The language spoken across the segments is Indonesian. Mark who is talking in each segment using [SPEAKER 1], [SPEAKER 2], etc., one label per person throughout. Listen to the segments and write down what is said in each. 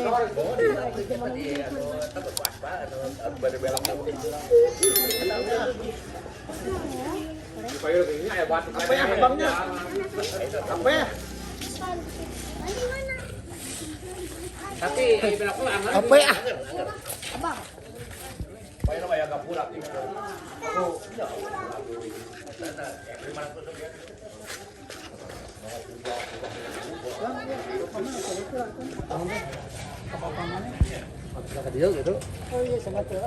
[SPEAKER 1] Apa ya abangnya? Apa ya?
[SPEAKER 2] Tapi
[SPEAKER 1] Apa ya?
[SPEAKER 3] Abang.
[SPEAKER 2] bayar apa ya enggak pulang nih.
[SPEAKER 1] Dia gitu.
[SPEAKER 3] Oh iya sama tuh.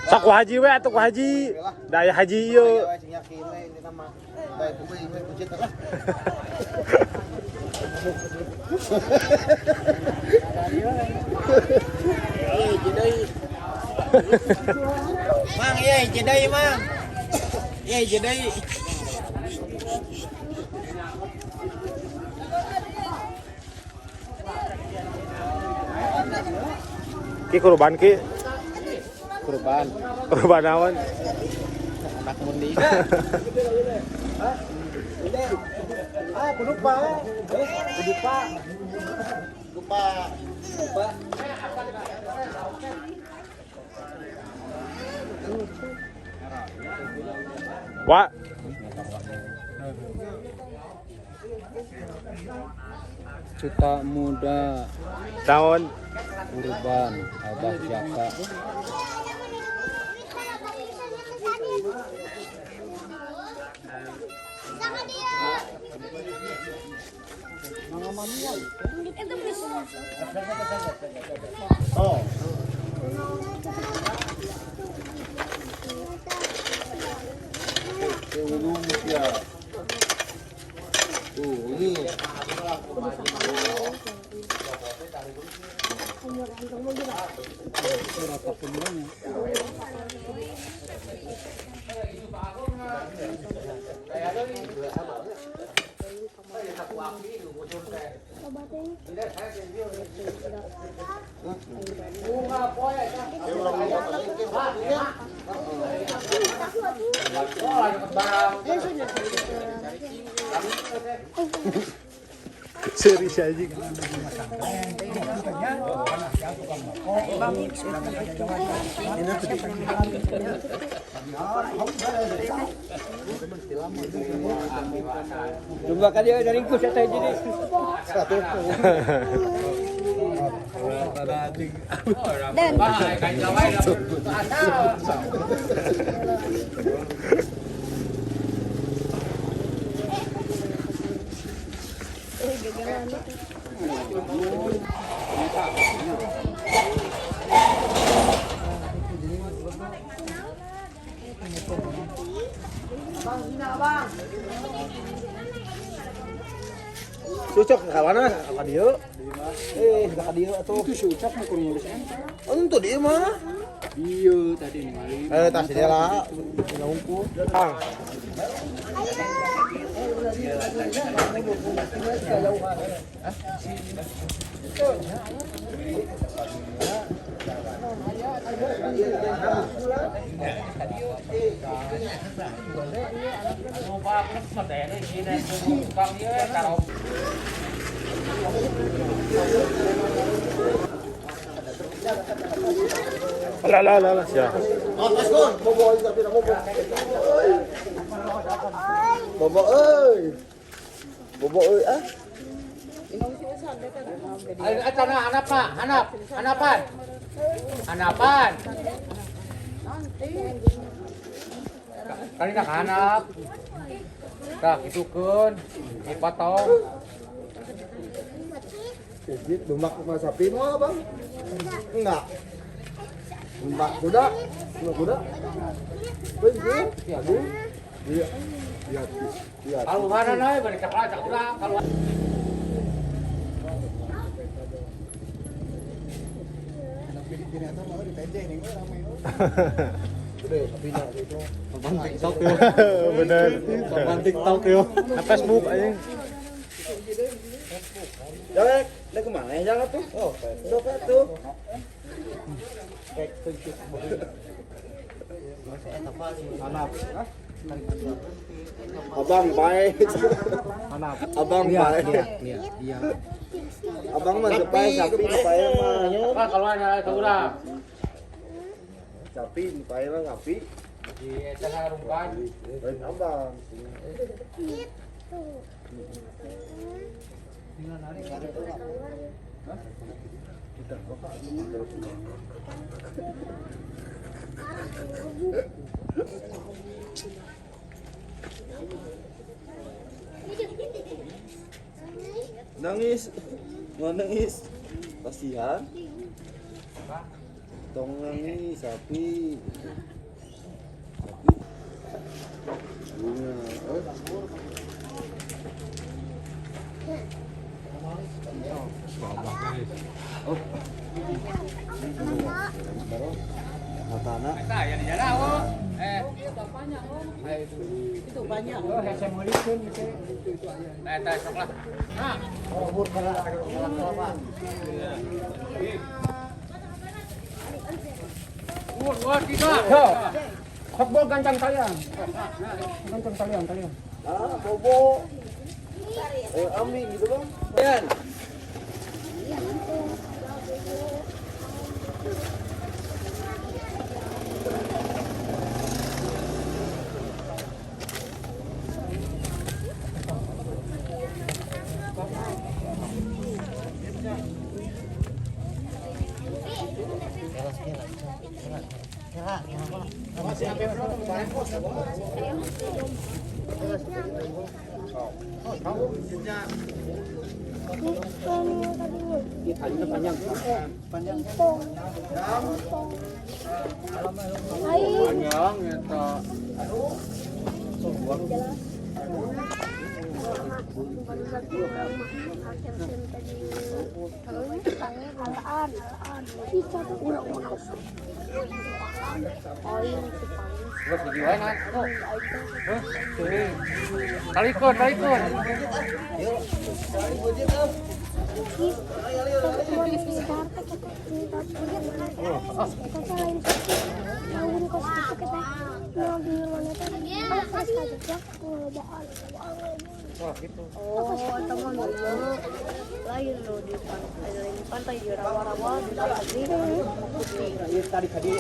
[SPEAKER 4] Sok ku haji we atuh ku haji. Daya haji ieu.
[SPEAKER 1] Mang, iya jedai mang. Iya jedai.
[SPEAKER 4] Ki kurban ki.
[SPEAKER 1] Kurban.
[SPEAKER 4] Kurban naon?
[SPEAKER 1] Anak mundi. Ah, kudupa. Kudupa. Kudupa. Kudupa.
[SPEAKER 4] Wa.
[SPEAKER 1] Cita muda.
[SPEAKER 4] Naon?
[SPEAKER 1] Kurban. Abah Jaka. Oh. Ya. Ini.
[SPEAKER 4] Serius aja.
[SPEAKER 1] Jumlah kali dari ku saya jadi.
[SPEAKER 3] Dan
[SPEAKER 1] Cocok ke mana? Ka dieu. Ka dieu atuh. Itu cocok mah kudu ngurus ente. Untuk dia mah. Ieu tadi ningali. Tas dia lah. Ngumpul. Bang.
[SPEAKER 4] Lah sia.
[SPEAKER 1] Bobo euy. Bobo euy ah.
[SPEAKER 2] Ayo anak Pak, hanapan. Hanapan. Kali nak hanap. Tah itukeun dipotong.
[SPEAKER 1] Jadi domba sama sapi mau bang? Enggak. Domba kuda? Domba kuda? Begitu? Aduh. Iya. Iya.
[SPEAKER 2] Kalau mana naik balik cak pulang kalau
[SPEAKER 1] Udah, tapi nak itu.
[SPEAKER 4] TikTok yo. Bener. Tonton TikTok yo. Facebook aja.
[SPEAKER 1] Jangan, dia kemana ya jangan tuh? Oh, udah tuh. Anak. Abang baik.
[SPEAKER 4] Anak.
[SPEAKER 1] Abang baik.
[SPEAKER 4] Iya.
[SPEAKER 1] Abang mah supaya sapi supaya mah nya.
[SPEAKER 2] Pak kalau ada kurang.
[SPEAKER 1] Sapi supaya mah sapi.
[SPEAKER 2] Di sana rumpan.
[SPEAKER 1] Lain abang. Nangis, nggak nangis, kasihan. Tong nangis sapi. Bunga. Matana.
[SPEAKER 2] Nah, yang di sana, oh.
[SPEAKER 3] Itu banyak.
[SPEAKER 2] Oh, saya mau lihat gitu. Nah, sok lah. Nah, buat kita.
[SPEAKER 3] Football gancang talian. Gancang talian.
[SPEAKER 1] Ah, bobo. Ambil gitu bang. Yan.
[SPEAKER 2] Panjang eta. Terus dijualin tuh. Talikon. Wah, gitu.
[SPEAKER 3] Oh, teman dulu lain loh di pantai di rawa-rawa di tadi.
[SPEAKER 1] Tadi tadi.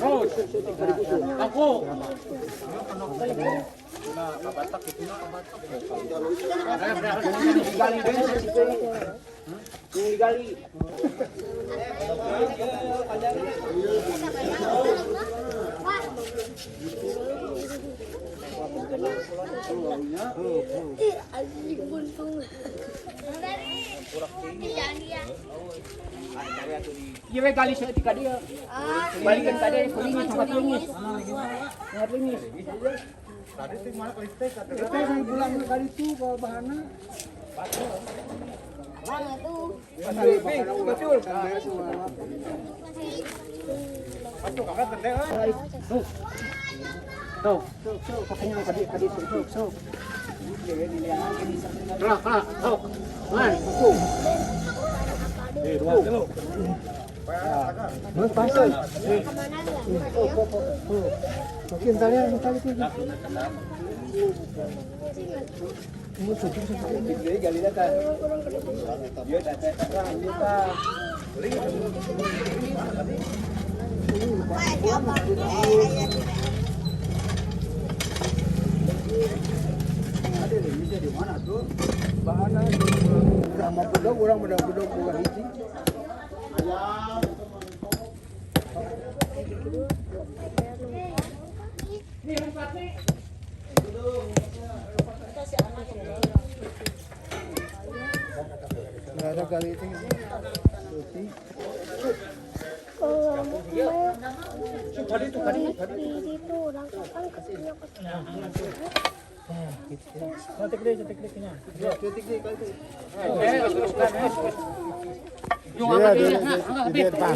[SPEAKER 2] Terus. Aku.
[SPEAKER 1] Digali.
[SPEAKER 3] Iya, we kali seketika dia. Balikan tadi kulingnya sama kulingnya. Kulingnya.
[SPEAKER 1] Tadi tuh mana kali teh kata.
[SPEAKER 3] Kita yang pulang kali itu ke bahana.
[SPEAKER 1] Mana tuh?
[SPEAKER 3] Betul.
[SPEAKER 1] Atuh kakak teh.
[SPEAKER 3] Tuh, pakainya tadi tuh.
[SPEAKER 2] Kerak. Man,
[SPEAKER 3] Tuh. Mas pasal. Makin tali itu.
[SPEAKER 1] Dia gali datang. Dia datang kita. Ada limnya di mana tuh?
[SPEAKER 3] Bahana sama bedog orang bedog bukan hiji. Nggak ada kali itu.
[SPEAKER 4] Di depan.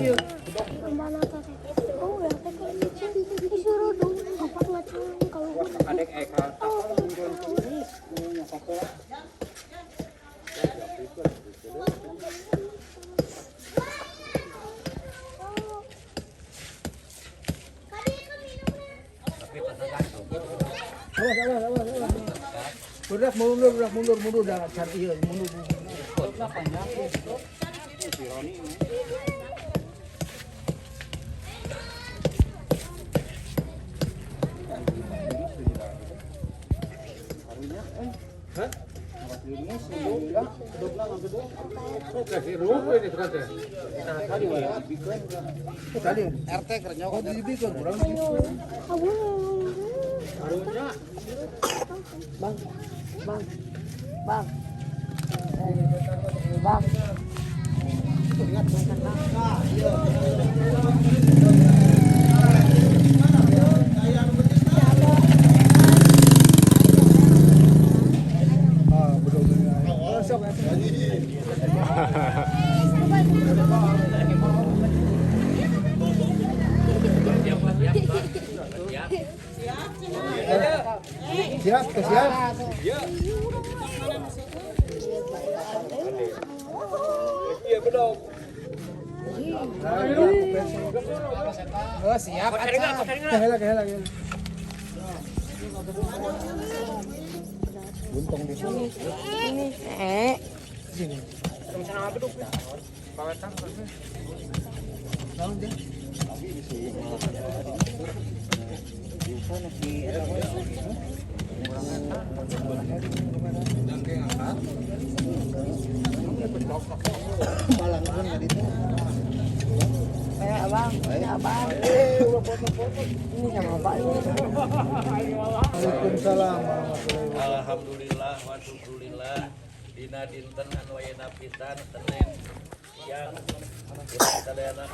[SPEAKER 5] Disuruh dong, apa macam kalau
[SPEAKER 3] Adek Eka.
[SPEAKER 1] Mundur dah cari iya, mundur. Tadi RT kerja kok dibikin kurang siap. Oh, siap. Kehela. Buntung di sini. Sini. Abang. Ini sama Pak. Waalaikumsalam.
[SPEAKER 2] Alhamdulillah wa syukurillah. Dina dinten anu ayeuna pisan Senin siang sadayana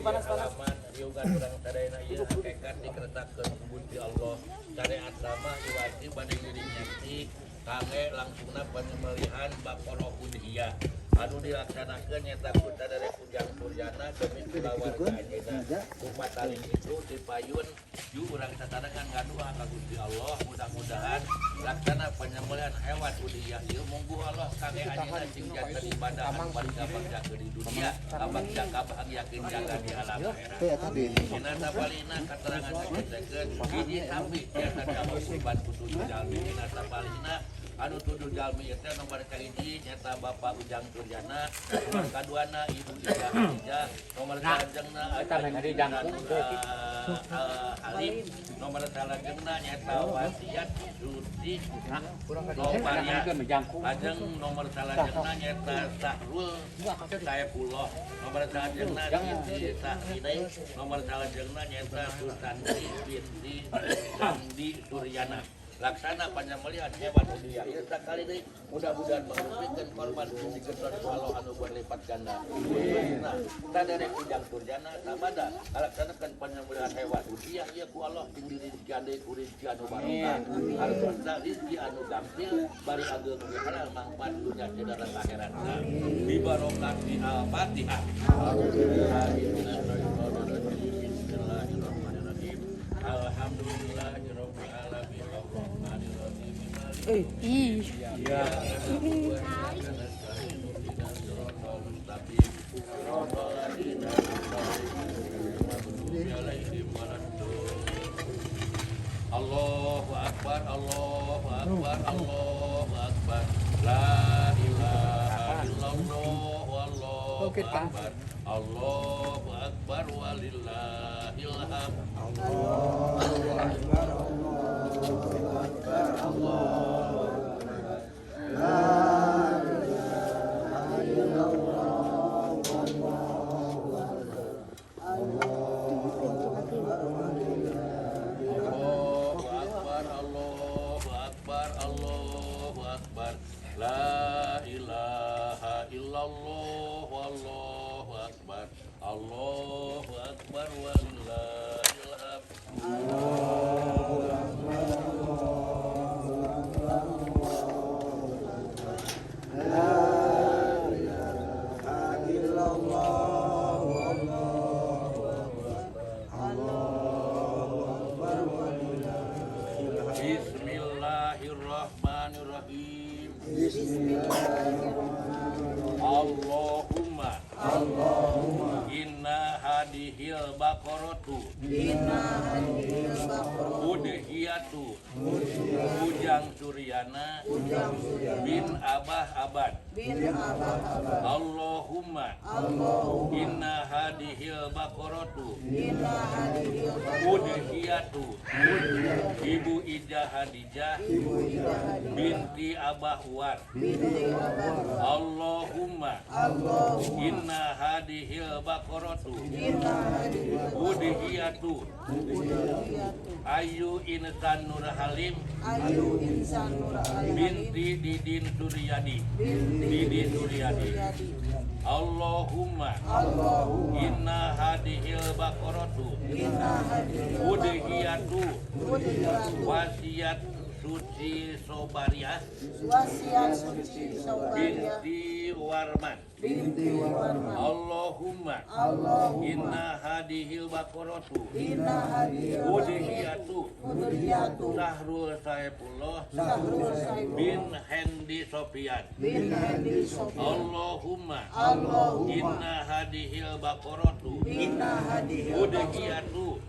[SPEAKER 2] panas halaman yugan urang sadayana ieu hakikat dikeretakeun ku Gusti Allah syariat sama iwajib bade ngiring nyati kangge langsungna penyembelihan baqarah udhiyah anu dilaksanakeun nyata kuda dari Kujang Suryana demi kulawarga ayeuna umat taling itu dipayun ju urang satarangan ngadua ka Gusti Allah mudah-mudahan laksana penyembelihan hewan udhiyah ieu monggo Allah kangge ayeuna sing jaga ibadah warga bangsa di dunia abangsa kabahagiakeun jaga di alam akhirat dina tapalina katerangan sakeun hiji sambi tiasa dawa kurban kudu jalmi dina tapalina anu tuduh jalmi eta nomor kahiji nyata Bapak Ujang Suryana, nomor kaduana Ibu Ija Hadija, nomor salajengna Halim, nomor salajengna nyata Wasiat Suti, lajeng nomor salajengna nyata Sahrul Saifullah, nomor salajengna Siti Sahinai, nomor salajengna nyata Susanti binti Sandi Suryana. Laksana penyembelihan hewan udhiyah ieu sakali deui mudah-mudahan mengupikeun korban dikeun Allah anu berlipat ganda. Nah, sadere Kujang Suryana sabada laksanakeun penyembelihan hewan udhiyah ieu ku Allah sing dirizqi ku rezeki anu barokah. Harusna rezeki anu gampil bari ageung ge halal mangpaat dunya dan akhirat. Di barokah di Al-Fatihah. Alhamdulillahirabbil alamin. Allahu Akbar, Allahu Akbar, Allahu Akbar. La ilaha illallah, wallahu akbar. Allahu Akbar walillahil hamd. Allahu Akbar, Allahu Akbar, Allahu Akbar. La ilaha illallah, wallahu akbar. Allahu Akbar, Allahu Akbar. La ilaha illallah, wallahu akbar. Allah baqaratu udhiyatu ujang suryana bin abah abad Allahumma inna hadihil baqaratu udhiyatu ibu Ijah Hadijah binti Abah Uwar Allahumma inna hadihil baqaratu udhiyatu Ayu Insan Nur Halim binti Didin Suryadi Allahumma inna hadihil baqaratu udhiyatu wasiat Suci Sobariah binti Warman Allahumma inna hadihil baqaratu udhiyatu Sahrul Saifullah bin Hendi Sofian Allahumma inna hadihil baqaratu udhiyatu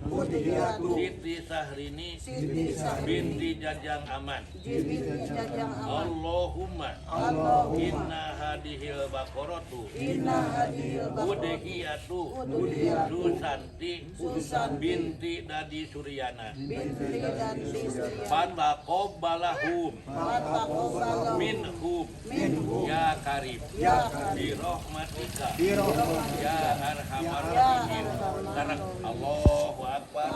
[SPEAKER 2] Siti Sahrini binti Jajang Aman Allahumma inna hadihil baqaratu udhiyatu Susanti binti Dadi Suryana Fataqabbalahum minhum ya karim bi rahmatika ya arhamar rahimin. Allahu akbar.